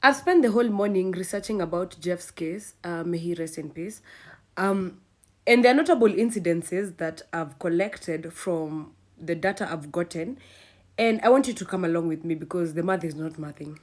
I've spent the whole morning researching about Jeff's case. May he rest in peace. And there are notable incidences that I've collected from the data I've gotten. And I want you to come along with me because the math is not mathing.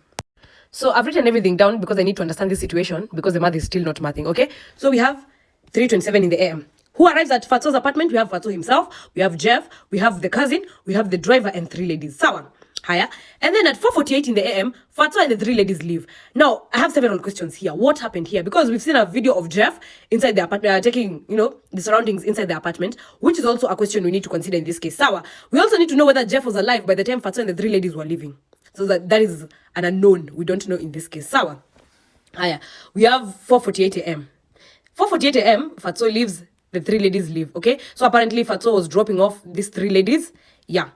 So I've written everything down because I need to understand this situation because the math is still not mathing, okay? So we have 3:27 in the AM. Who arrives at Fatxo's apartment? We have Fatxo himself, we have Jeff, we have the cousin, we have the driver and 3 ladies. Sawa. Higher. And then at 4:48 in the AM, Fatxo and the 3 ladies leave. Now, I have several questions here. What happened here? Because we've seen a video of Jeff inside the apartment, taking, the surroundings inside the apartment, which is also a question we need to consider in this case. Sawa. We also need to know whether Jeff was alive by the time Fatxo and the 3 ladies were leaving. So that is an unknown. We don't know in this case. Sawa. Higher. We have 4:48 AM. 4:48 AM, Fatxo leaves, the 3 ladies leave, okay? So apparently Fatxo was dropping off these 3 ladies. Yeah.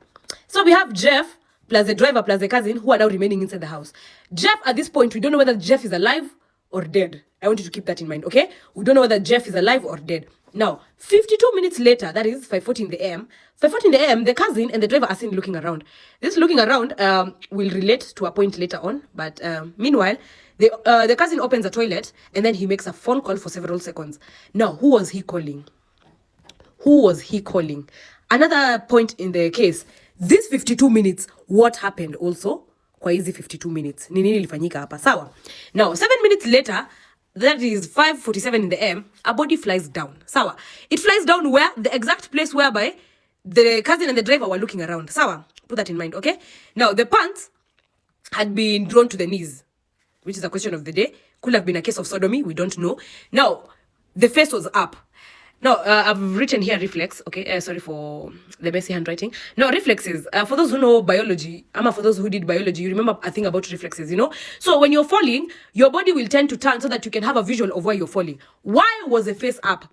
So we have Jeff plus the driver plus the cousin who are now remaining inside the house. Jeff, at this point, we don't know whether Jeff is alive or dead. I want you to keep that in mind, okay? We don't know whether Jeff is alive or dead. Now, 52 minutes later, that is 5:40 in the AM, 5:40 in the AM, the cousin and the driver are seen looking around. This looking around will relate to a point later on, but meanwhile, the cousin opens a toilet and then he makes a phone call for several seconds. Now, who was he calling? Who was he calling? Another point in the case, this 52 minutes, what happened also? Kwa hizi 52 minutes. Ni nini ilifanyika hapa? Sawa. Now, 7 minutes later, that is 5:47 in the AM, a body flies down. Sawa. It flies down where? The exact place whereby the cousin and the driver were looking around. Sawa. Put that in mind, okay? Now, the pants had been drawn to the knees, which is a question of the day. Could have been a case of sodomy. We don't know. Now, the face was up. Now, I've written here reflex, okay? Sorry for the messy handwriting. Now, reflexes, for those who know biology, for those who did biology, you remember a thing about reflexes, So when you're falling, your body will tend to turn so that you can have a visual of where you're falling. Why was the face up?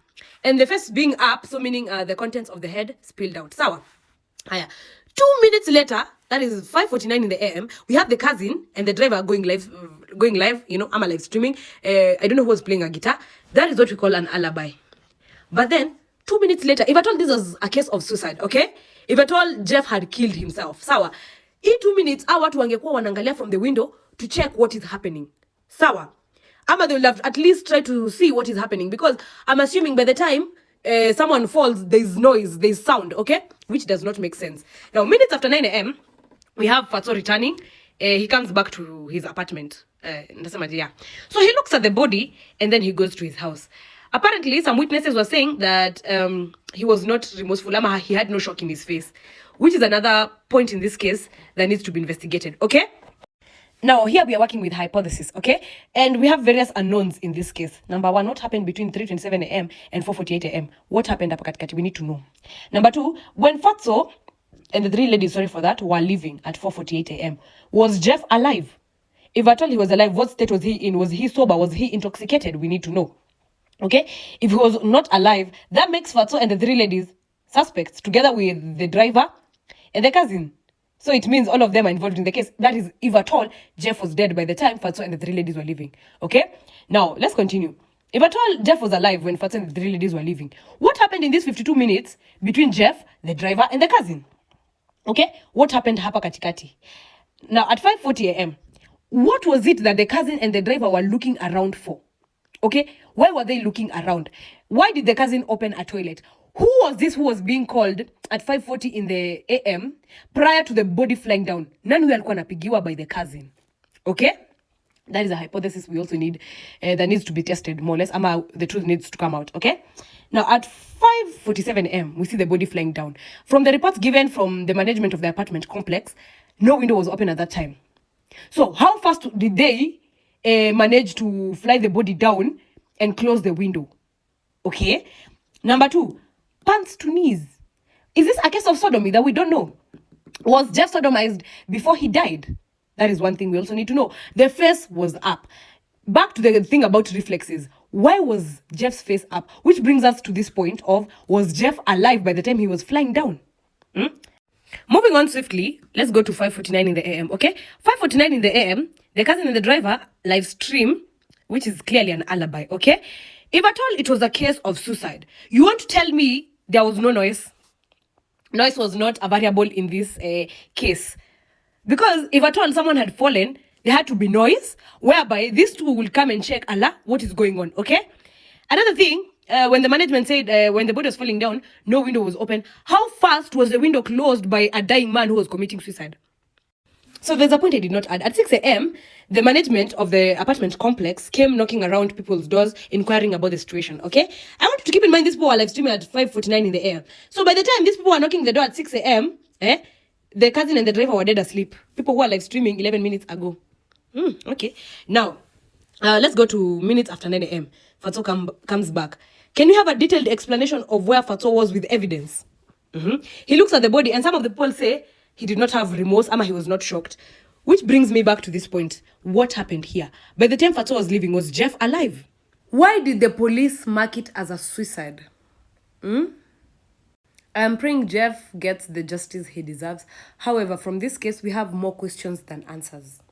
And the face being up, so meaning the contents of the head spilled out. Sawa. 2 minutes later, that is 5:49 in the AM, we have the cousin and the driver going live, I'm live streaming. I don't know who was playing a guitar. That is what we call an alibi. But then, 2 minutes later, if at all this was a case of suicide, okay? If at all Jeff had killed himself, sawa. In 2 minutes, watu wangekuwa wanangalia from the window to check what is happening. Sawa. Ama they will have at least try to see what is happening because I'm assuming by the time someone falls, there's noise, there's sound, okay? Which does not make sense. Now, minutes after 9 AM, we have Fatxo returning. He comes back to his apartment. So he looks at the body and then he goes to his house. Apparently, some witnesses were saying that he was not remorseful. He had no shock in his face, which is another point in this case that needs to be investigated, okay? Now, here we are working with hypothesis, okay? And we have various unknowns in this case. Number 1, what happened between 3:27 AM and 4:48 AM? What happened hapa katikati? We need to know. Number 2, when Fatxo and the 3 ladies, sorry for that, were leaving at 4:48 AM, was Jeff alive? If at all he was alive, what state was he in? Was he sober? Was he intoxicated? We need to know. Okay, if he was not alive, that makes Fatxo and the 3 ladies suspects together with the driver and the cousin. So it means all of them are involved in the case. That is, if at all, Jeff was dead by the time Fatxo and the 3 ladies were leaving. Okay, now let's continue. If at all Jeff was alive when Fatxo and the 3 ladies were leaving, what happened in these 52 minutes between Jeff, the driver, and the cousin? Okay, what happened hapa katikati? Now at 5:40 AM, what was it that the cousin and the driver were looking around for? Okay, why were they looking around? Why did the cousin open a toilet? Who was this who was being called at 5:40 in the AM prior to the body flying down? Nani huyo alikuwa anapigiwa by the cousin? Okay, that is a hypothesis we also need that needs to be tested more or less. The truth needs to come out. Okay, now at 5:47 AM, we see the body flying down. From the reports given from the management of the apartment complex, no window was open at that time. So how fast did they manage to fly the body down and close the window? Okay. Number 2, pants to knees. Is this a case of sodomy that we don't know? Was Jeff sodomized before he died? That is one thing we also need to know. The face was up. Back to the thing about reflexes. Why was Jeff's face up? Which brings us to this point of, was Jeff alive by the time he was flying down? Moving on swiftly, let's go to 5:49 in the AM, okay? 5:49 in the AM, the cousin and the driver live stream, which is clearly an alibi, okay? If at all it was a case of suicide, you want to tell me there was no noise? Noise was not a variable in this case. Because if at all someone had fallen, there had to be noise, whereby these two will come and check, Allah, what is going on, okay? Another thing, when the management said when the body was falling down, no window was open, how fast was the window closed by a dying man who was committing suicide? So there's a point I did not add. At 6 a.m., the management of the apartment complex came knocking around people's doors, inquiring about the situation, okay? I want you to keep in mind these people were live streaming at 5:49 in the AM. So by the time these people were knocking the door at 6 a.m., the cousin and the driver were dead asleep. People who were live streaming 11 minutes ago. Okay. Now, let's go to minutes after 9 a.m. Fatxo comes back. Can you have a detailed explanation of where Fatxo was with evidence? He looks at the body, and some of the people say he did not have remorse, he was not shocked. Which brings me back to this point. What happened here? By the time Fatxo was leaving, was Jeff alive? Why did the police mark it as a suicide? I'm praying Jeff gets the justice he deserves. However, from this case, we have more questions than answers.